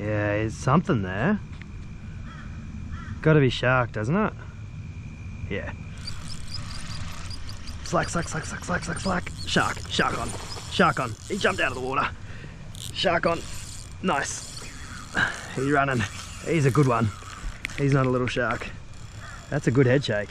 Yeah, there's something there. Gotta be shark, doesn't it? Yeah. Slack, slack, slack, slack, slack, slack, slack. Shark, shark on, shark on. He jumped out of the water. Shark on, nice. He's running, he's a good one. He's not a little shark. That's a good head shake.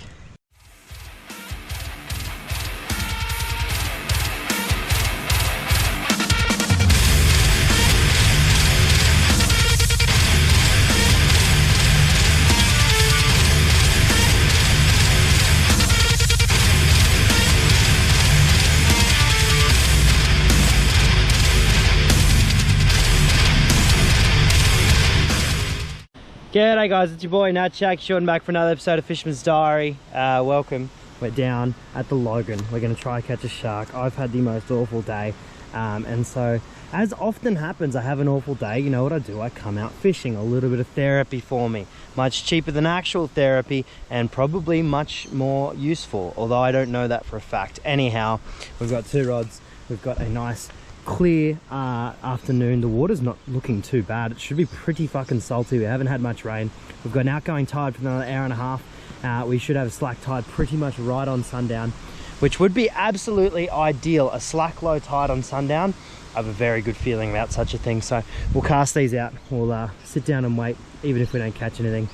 G'day guys, it's your boy Nat Shack, shooting back for another episode of Fisherman's Diary. Welcome. We're down at the Logan. We're going to try catch a shark. I've had the most awful day, and so as often happens, I have an awful day. You know what I do? I come out fishing. A little bit of therapy for me. Much cheaper than actual therapy and probably much more useful, although I don't know that for a fact. Anyhow, we've got two rods. We've got a nice clear afternoon. The water's not looking too bad. It should be pretty fucking salty. We haven't had much rain. We've got an outgoing tide for another hour and a half. We should have a slack tide pretty much right on sundown, which would be absolutely ideal. A slack low tide on sundown. I have a very good feeling about such a thing, so we'll cast these out. We'll sit down and wait, even if we don't catch anything.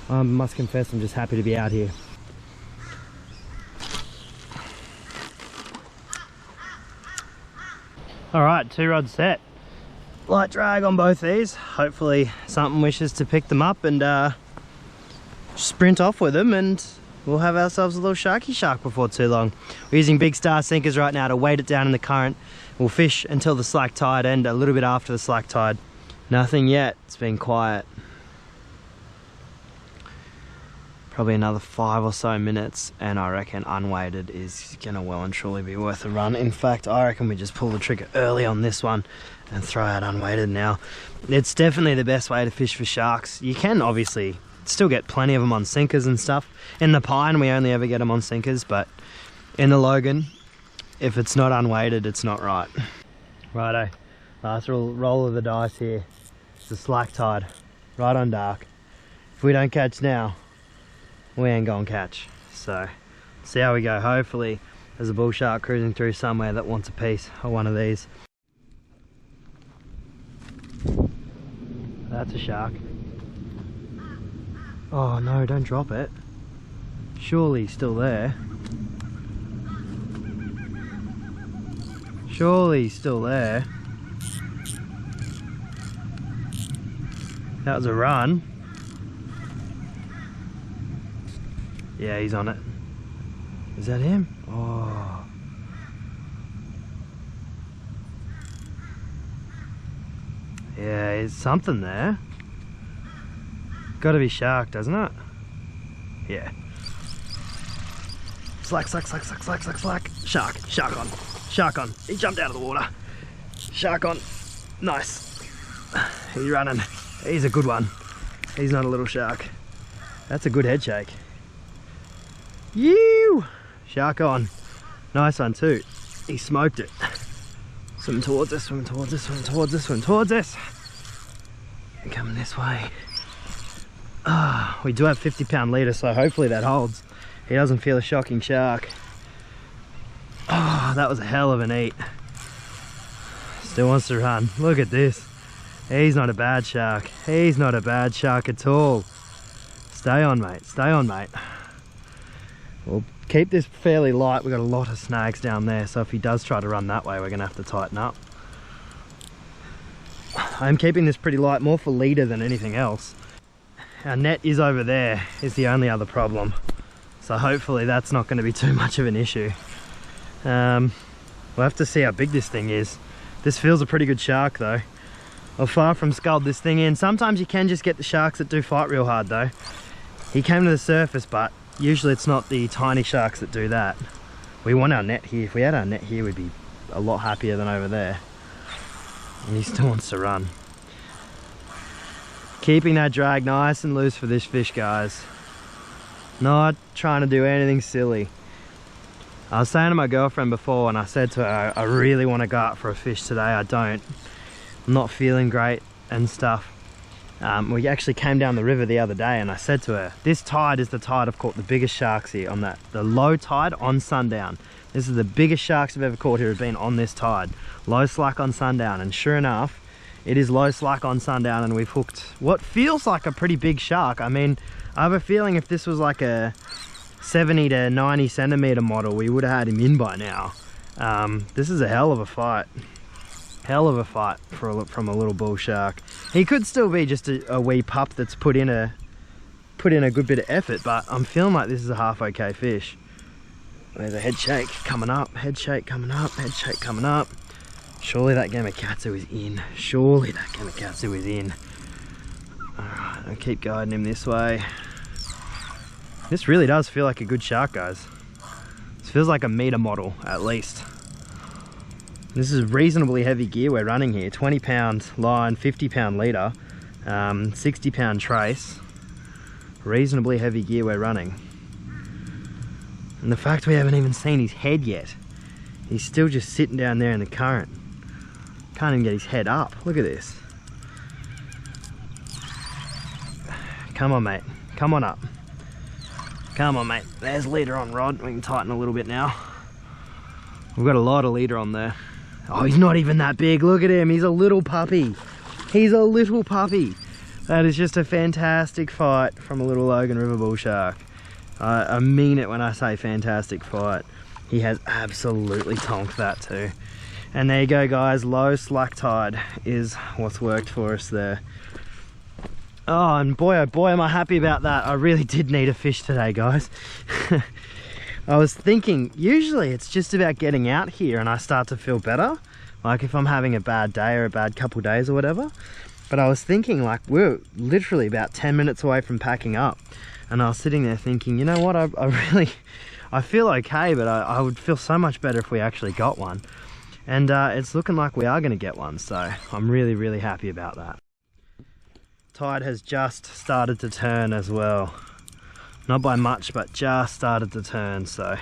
I must confess, I'm just happy to be out here. Alright, two rods set. Light drag on both these. Hopefully something wishes to pick them up and sprint off with them, and we'll have ourselves a little sharky shark before too long. We're using big star sinkers right now to weight it down in the current. We'll fish until the slack tide and a little bit after the slack tide. Nothing yet, it's been quiet. Probably another 5 or so minutes, and I reckon unweighted is gonna well and truly be worth a run. In fact, I reckon we just pull the trigger early on this one and throw out unweighted now. It's definitely the best way to fish for sharks. You can obviously still get plenty of them on sinkers and stuff. In the Pine, we only ever get them on sinkers, but in the Logan, if it's not unweighted, it's not right. Righto, last roll of the dice here. It's a slack tide, right on dark. If we don't catch now, we ain't gonna catch. So see how we go. Hopefully there's a bull shark cruising through somewhere that wants a piece of one of these. That's a shark. Oh no, don't drop it. Surely he's still there. Surely he's still there. That was a run. Yeah, he's on it. Is that him? Oh. Yeah, there's something there. Gotta be shark, doesn't it? Yeah. Slack, slack, slack, slack, slack, slack, slack. Shark, shark on, shark on. He jumped out of the water. Shark on, nice. He's running, he's a good one. He's not a little shark. That's a good head shake. You shark on, nice one too. He smoked it. Swimming towards us, swimming towards us, swimming towards us, swimming towards us. You're coming this way. Ah, we do have 50-pound leader, so hopefully that holds. He doesn't feel a shocking shark. Oh, that was a hell of an eat. Still wants to run. Look at this. He's not a bad shark. He's not a bad shark at all. Stay on, mate. Stay on, mate. We'll keep this fairly light. We've got a lot of snags down there, so if he does try to run that way, we're going to have to tighten up. I'm keeping this pretty light, more for leader than anything else. Our net is over there, is the only other problem. So hopefully that's not going to be too much of an issue. We'll have to see how big this thing is. This feels a pretty good shark though. I've far from sculled this thing in. Sometimes you can just get the sharks that do fight real hard though. He came to the surface, but usually it's not the tiny sharks that do that. We want our net here. If we had our net here, we'd be a lot happier than over there. And he still wants to run. Keeping that drag nice and loose for this fish, guys. Not trying to do anything silly. I was saying to my girlfriend before, and I said to her, I really want to go out for a fish today. I don't. I'm not feeling great and stuff. We actually came down the river the other day and I said to her, this tide is the tide I've caught the biggest sharks here on the low tide on sundown. This is the biggest sharks I've ever caught here have been on this tide. Low slack on sundown, and sure enough, it is low slack on sundown and we've hooked what feels like a pretty big shark. I mean, I have a feeling if this was like a 70 to 90 centimeter model, we would have had him in by now. This is a hell of a fight. Hell of a fight from a little bull shark. He could still be just a wee pup that's put in a good bit of effort, but I'm feeling like this is a half okay fish. There's a head shake coming up, head shake coming up, head shake coming up. Surely that gamakatsu is in. Surely that gamakatsu is in. Alright, I'll keep guiding him this way. This really does feel like a good shark, guys. This feels like a metre model, at least. This is reasonably heavy gear we're running here. 20 pound line, 50 pound leader, 60 pound trace. Reasonably heavy gear we're running. And the fact we haven't even seen his head yet. He's still just sitting down there in the current. Can't even get his head up. Look at this. Come on, mate. Come on up. Come on, mate. There's leader on rod. We can tighten a little bit now. We've got a lot of leader on there. Oh, he's not even that big. Look at him. He's a little puppy. He's a little puppy. That is just a fantastic fight from a little Logan River bull shark. I mean it when I say fantastic fight. He has absolutely tonked that too. And there you go, guys. Low slack tide is what's worked for us there. Oh, and boy, oh boy, am I happy about that. I really did need a fish today, guys. I was thinking, usually it's just about getting out here and I start to feel better. Like if I'm having a bad day or a bad couple days or whatever. But I was thinking, like, we're literally about 10 minutes away from packing up. And I was sitting there thinking, you know what, I feel okay, but I would feel so much better if we actually got one. And it's looking like we are going to get one, so I'm really, really happy about that. Tide has just started to turn as well. Not by much, but just started to turn, so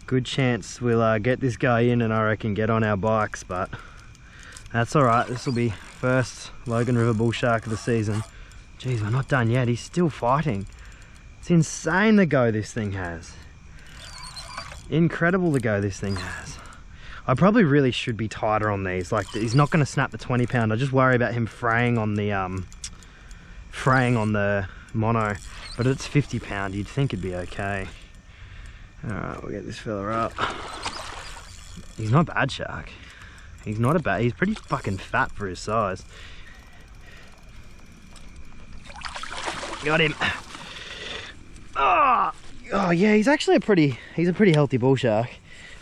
good chance we'll get this guy in and I reckon get on our bikes, but that's alright. This will be first Logan River bull shark of the season. Jeez, we're not done yet. He's still fighting. It's insane the go this thing has. Incredible the go this thing has. I probably really should be tighter on these. Like, he's not going to snap the 20 pound. I just worry about him fraying on the mono. But it's 50 pound. You'd think it'd be okay. Alright, we'll get this fella up. He's not a bad shark. He's not a bad. He's pretty fucking fat for his size. Got him. Oh yeah, he's actually a pretty healthy bull shark.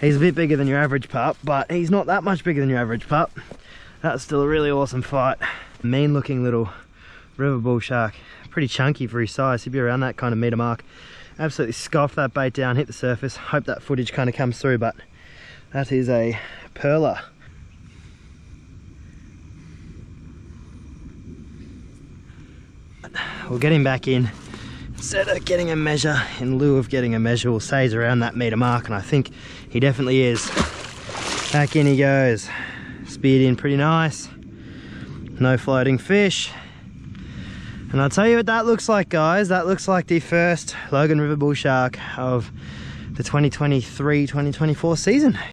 He's a bit bigger than your average pup, but he's not that much bigger than your average pup. That's still a really awesome fight. Mean looking little river bull shark. Pretty chunky for his size. He'd be around that kind of meter mark. Absolutely scoffed that bait down, hit the surface. Hope that footage kind of comes through, but that is a perler. We'll get him back in. Instead of getting a measure, in lieu of getting a measure, we'll say he's around that meter mark, and I think he definitely is. Back in he goes. Speared in pretty nice. No floating fish. And I'll tell you what that looks like, guys. That looks like the first Logan River bull shark of the 2023-2024 season.